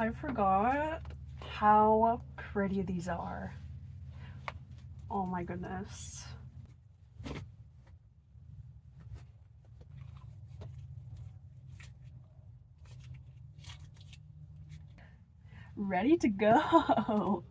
I forgot how pretty these are. Oh my goodness. Ready to go.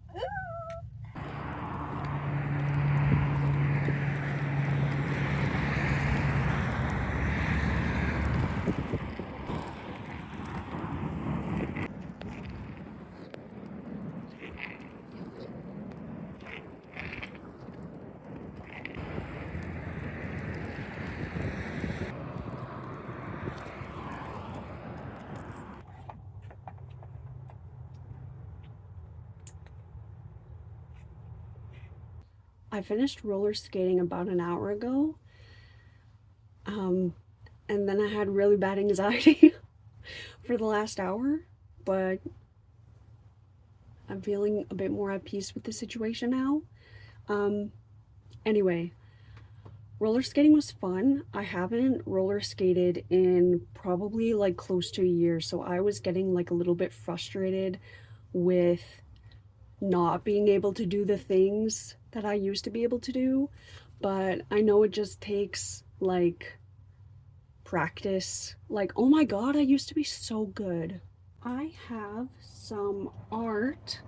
I finished roller skating about an hour ago. And then I had really bad anxiety for the last hour, but I'm feeling a bit more at peace with the situation now. Anyway, roller skating was fun. I haven't roller skated in probably like close to a year, so I was getting like a little bit frustrated with not being able to do the things that I used to be able to do, but I know it just takes like practice. Like, oh my god, I used to be so good. I have some art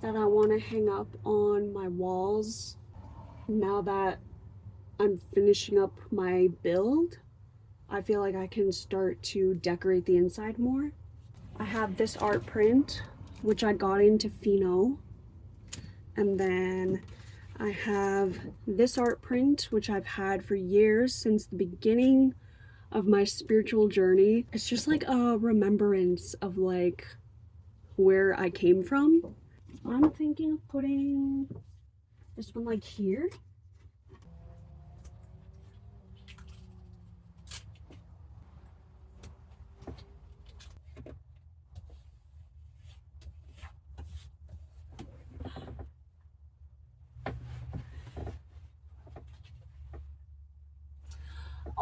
that I want to hang up on my walls now that I'm finishing up my build. I feel like I can start to decorate the inside more. I have this art print, which I got into Fino. And then I have this art print, which I've had for years, since the beginning of my spiritual journey. It's just like a remembrance of like where I came from. I'm thinking of putting this one like here.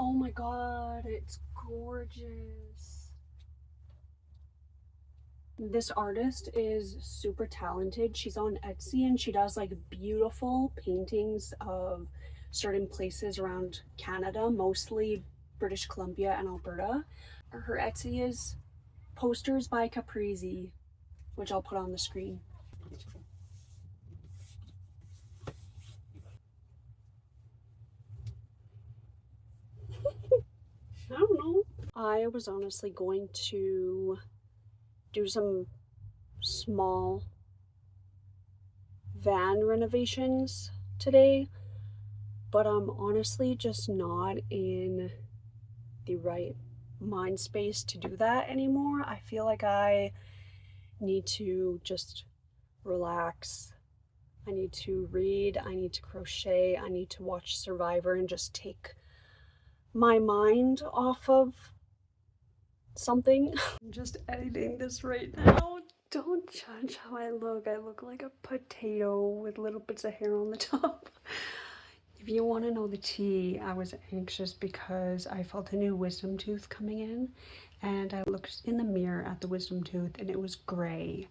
Oh my god, it's gorgeous. This artist is super talented. She's on Etsy and she does like beautiful paintings of certain places around Canada, mostly British Columbia and Alberta. Her Etsy is Posters by Caprizi, which I'll put on the screen. I don't know. I was honestly going to do some small van renovations today, but I'm honestly just not in the right mind space to do that anymore. I feel like I need to just relax. I need to read, I need to crochet, I need to watch Survivor and just take my mind off of something. I'm just editing this right now. Don't judge how I look. I look like a potato with little bits of hair on the top. If you want to know the tea, I was anxious because I felt a new wisdom tooth coming in, and I looked in the mirror at the wisdom tooth and it was gray.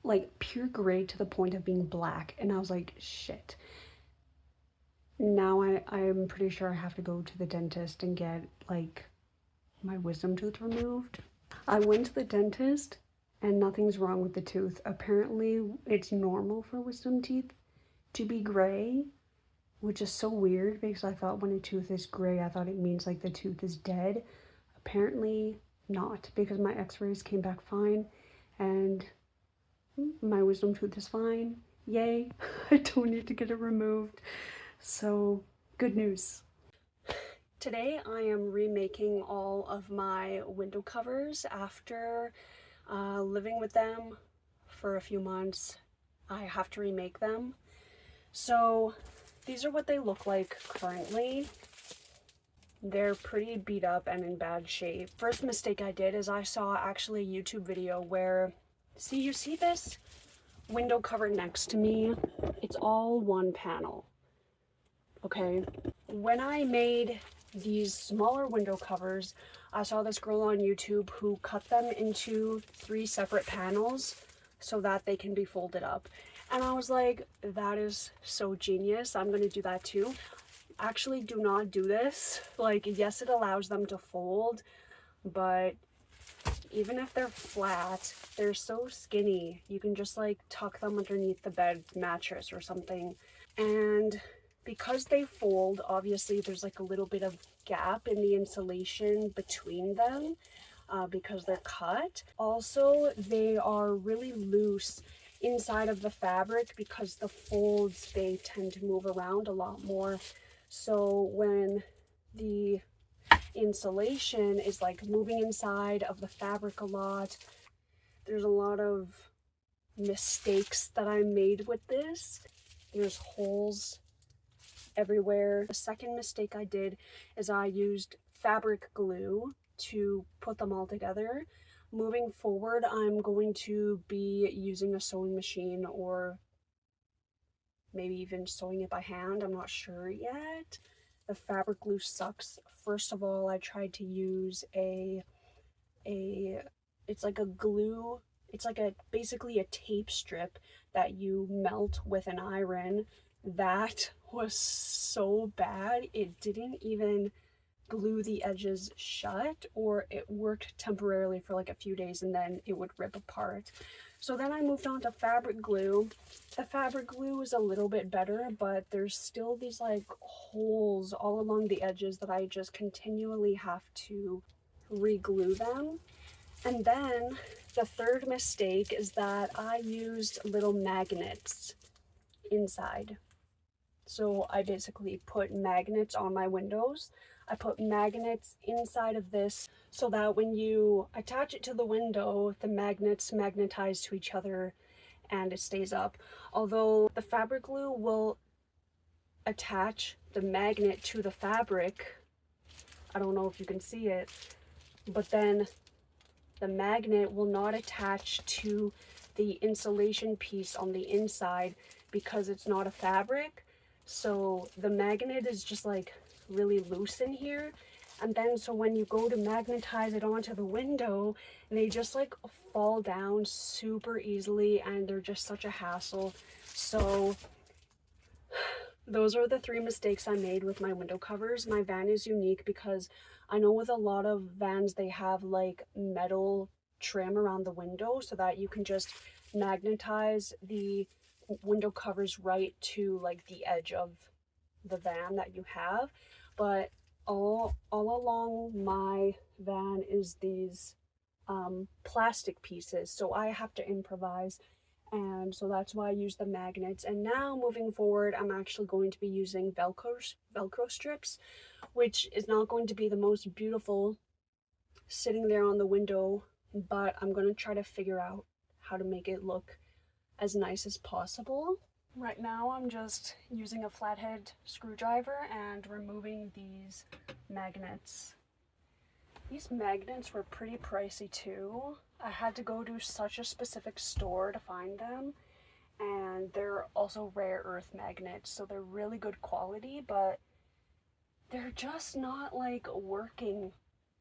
Like pure gray to the point of being black, and I was like, shit. Now I'm pretty sure I have to go to the dentist and get like my wisdom tooth removed. I went to the dentist and nothing's wrong with the tooth. Apparently it's normal for wisdom teeth to be gray, which is so weird because I thought when a tooth is gray, I thought it means like the tooth is dead. Apparently not, because my x-rays came back fine and my wisdom tooth is fine. Yay. I don't need to get it removed. So good news. Today I am remaking all of my window covers after living with them for a few months. I have to remake them. So these are what they look like currently. They're pretty beat up and in bad shape. First mistake I did is I saw actually a YouTube video where, you see this window cover next to me? It's all one panel. Okay, when I made these smaller window covers. I saw this girl on YouTube who cut them into 3 separate panels so that they can be folded up. And I was like, that is so genius. I'm gonna do that too. Actually, do not do this. Like, yes, it allows them to fold, but even if they're flat, they're so skinny. You can just like tuck them underneath the bed mattress or something. And because they fold, obviously there's like a little bit of gap in the insulation between them because they're cut. Also, they are really loose inside of the fabric because the folds, they tend to move around a lot more. So when the insulation is like moving inside of the fabric a lot, there's a lot of mistakes that I made with this. There's holes everywhere. The second mistake I did is I used fabric glue to put them all together. Moving forward, I'm going to be using a sewing machine or maybe even sewing it by hand. I'm not sure yet. The fabric glue sucks. First of all, I tried to use it's like a glue, it's like basically a tape strip that you melt with an iron. That was so bad. It didn't even glue the edges shut, or it worked temporarily for like a few days and then it would rip apart. So then I moved on to fabric glue. The fabric glue is a little bit better, but there's still these like holes all along the edges that I just continually have to re-glue them. And then the third mistake is that I used little magnets inside. So I basically put magnets on my windows. I put magnets inside of this so that when you attach it to the window, the magnets magnetize to each other and it stays up. Although the fabric glue will attach the magnet to the fabric, I don't know if you can see it, but then the magnet will not attach to the insulation piece on the inside because it's not a fabric. So the magnet is just like really loose in here. And then so when you go to magnetize it onto the window, they just like fall down super easily and they're just such a hassle. So those are the 3 mistakes I made with my window covers. My van is unique because I know with a lot of vans they have like metal trim around the window so that you can just magnetize the window covers right to like the edge of the van that you have. But all along my van is these plastic pieces, so I have to improvise, and so that's why I use the magnets. And now moving forward, I'm actually going to be using velcro strips, which is not going to be the most beautiful sitting there on the window, but I'm going to try to figure out how to make it look as nice as possible. Right now I'm just using a flathead screwdriver and removing these magnets. These magnets were pretty pricey too. I had to go to such a specific store to find them, and they're also rare earth magnets, so they're really good quality, but they're just not like working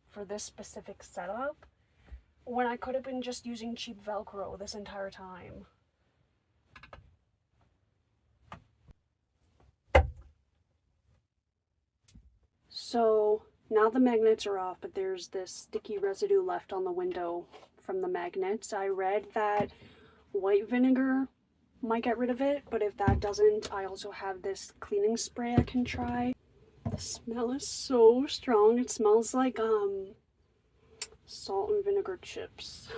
for this specific setup when I could have been just using cheap Velcro this entire time. So now the magnets are off, but there's this sticky residue left on the window from the magnets. I read that white vinegar might get rid of it, but if that doesn't, I also have this cleaning spray I can try. The smell is so strong. It smells like salt and vinegar chips.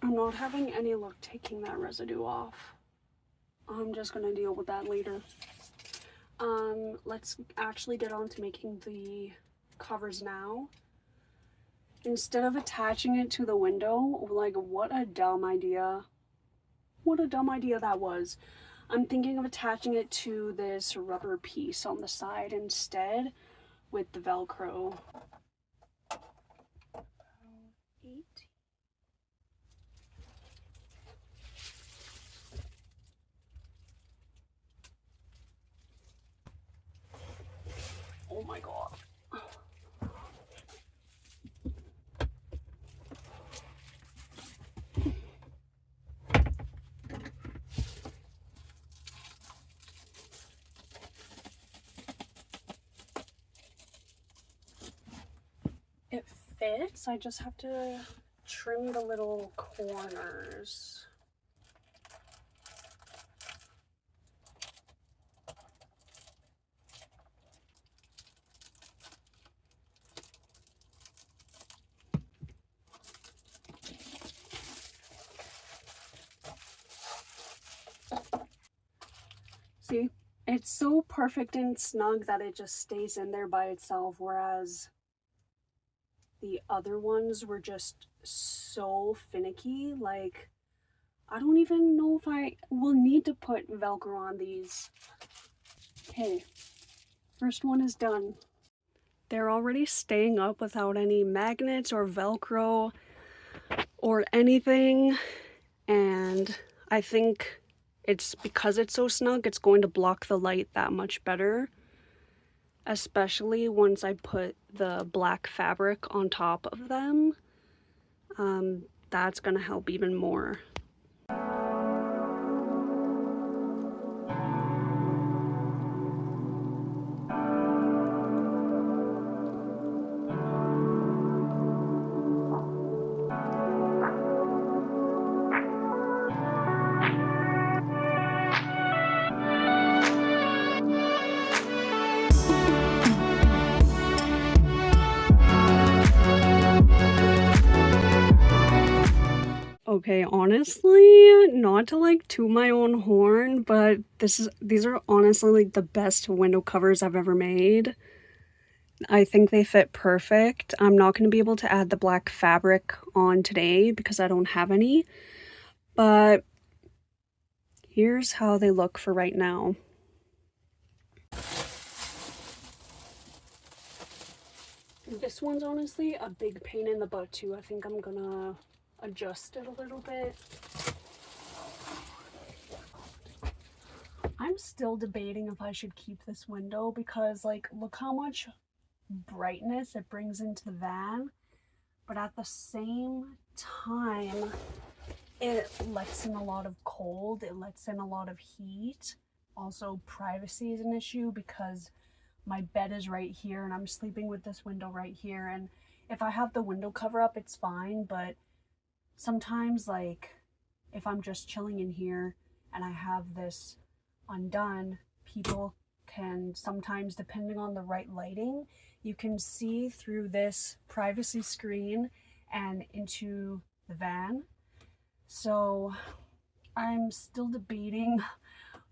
I'm not having any luck taking that residue off. I'm just gonna deal with that later. Let's actually get on to making the covers now. Instead of attaching it to the window, like what a dumb idea. What a dumb idea that was. I'm thinking of attaching it to this rubber piece on the side instead with the Velcro. 8. fits. I just have to trim the little corners. See, it's so perfect and snug that it just stays in there by itself, whereas the other ones were just so finicky. Like, I don't even know if I will need to put Velcro on these. Okay, first one is done. They're already staying up without any magnets or Velcro or anything, and I think it's because it's so snug, it's going to block the light that much better, especially once I put the black fabric on top of them. That's gonna help even more. Okay, honestly, not to like toot my own horn, but these are honestly like the best window covers I've ever made. I think they fit perfect. I'm not going to be able to add the black fabric on today because I don't have any, but here's how they look for right now. This one's honestly a big pain in the butt too. I think I'm gonna adjust it a little bit. I'm still debating if I should keep this window because, like, look how much brightness it brings into the van, but at the same time it lets in a lot of cold, it lets in a lot of heat. Also, privacy is an issue because my bed is right here and I'm sleeping with this window right here, and if I have the window cover up it's fine, but sometimes, like, if I'm just chilling in here and I have this undone, people can sometimes, depending on the right lighting, you can see through this privacy screen and into the van. So I'm still debating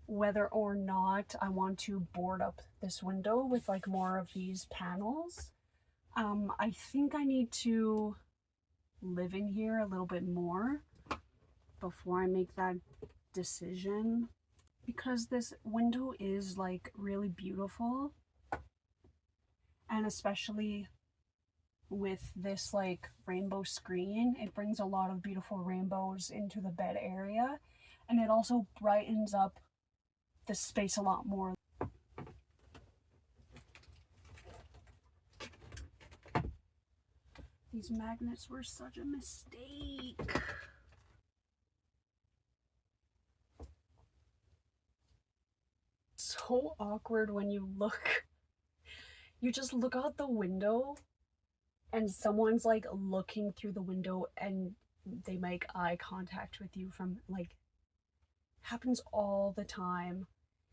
whether or not I want to board up this window with like more of these panels. I think I need to live in here a little bit more before I make that decision, because this window is like really beautiful, and especially with this like rainbow screen, it brings a lot of beautiful rainbows into the bed area, and it also brightens up the space a lot more. These magnets were such a mistake. So awkward when you just look out the window and someone's like looking through the window and they make eye contact with you from like, happens all the time.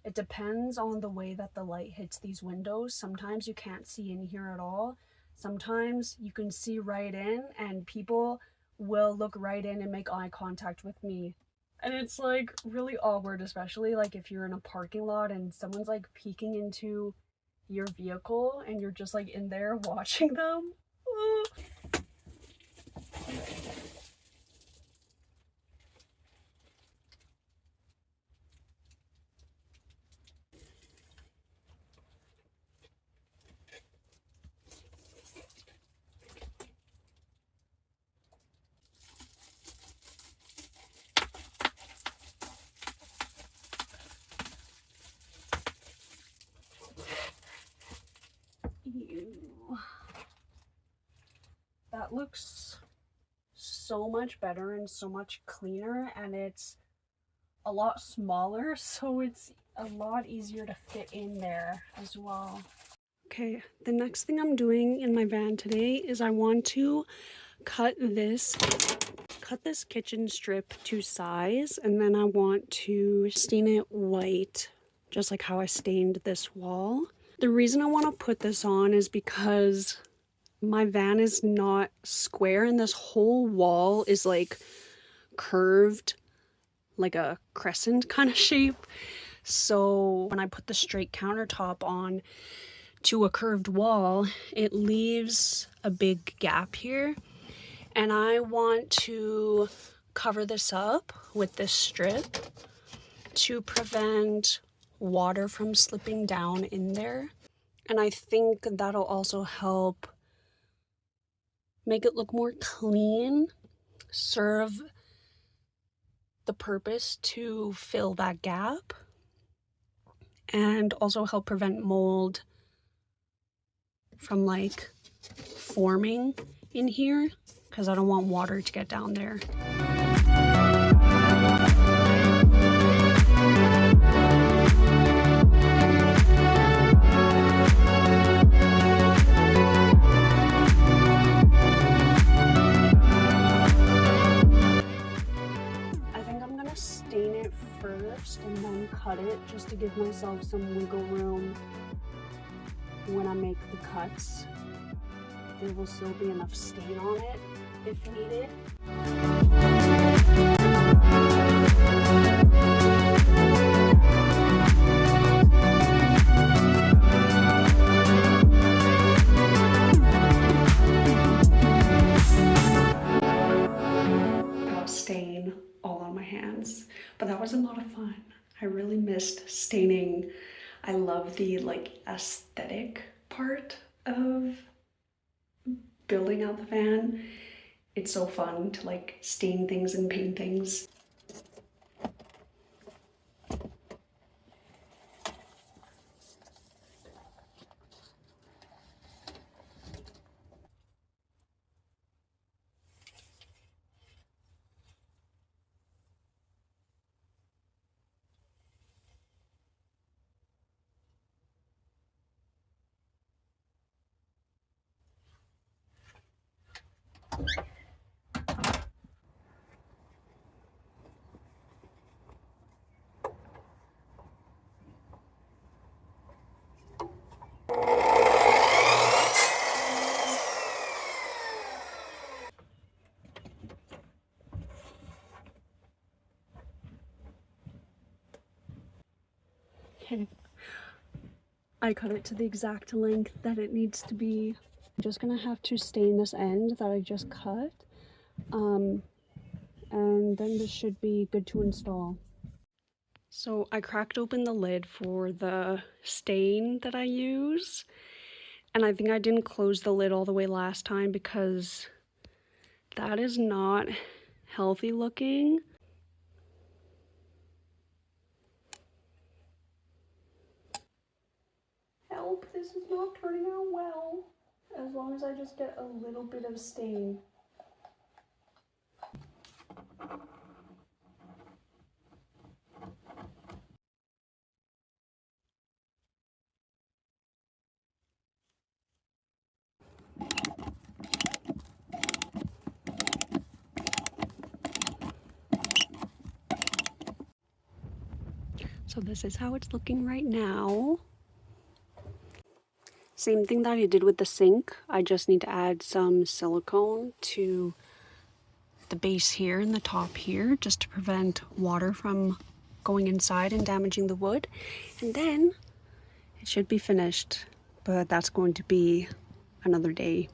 It depends on the way that the light hits these windows. Sometimes you can't see in here at all. Sometimes you can see right in, and people will look right in and make eye contact with me. And it's like really awkward, especially like if you're in a parking lot and someone's like peeking into your vehicle and you're just like in there watching them. Ew. That looks so much better and so much cleaner, and it's a lot smaller, so it's a lot easier to fit in there as well. Okay, the next thing I'm doing in my van today is I want to cut this kitchen strip to size, and then I want to stain it white, just like how I stained this wall. The reason I want to put this on is because my van is not square and this whole wall is like curved, like a crescent kind of shape. So when I put the straight countertop on to a curved wall, it leaves a big gap here. And I want to cover this up with this strip to prevent water from slipping down in there. And I think that'll also help make it look more clean, serve the purpose to fill that gap, and also help prevent mold from like forming in here, because I don't want water to get down there. Stain it first and then cut it, just to give myself some wiggle room when I make the cuts. There will still be enough stain on it if needed. Stain all on my hands, but that was a lot of fun. I really missed staining. I love the like aesthetic part of building out the van. It's so fun to like stain things and paint things. Okay, I cut it to the exact length that it needs to be. I'm just gonna have to stain this end that I just cut, and then this should be good to install. So I cracked open the lid for the stain that I use, and I think I didn't close the lid all the way last time because that is not healthy looking. Help, this is not turning out well. As long as I just get a little bit of stain. So this is how it's looking right now. Same thing that I did with the sink. I just need to add some silicone to the base here and the top here, just to prevent water from going inside and damaging the wood. And then it should be finished, but that's going to be another day.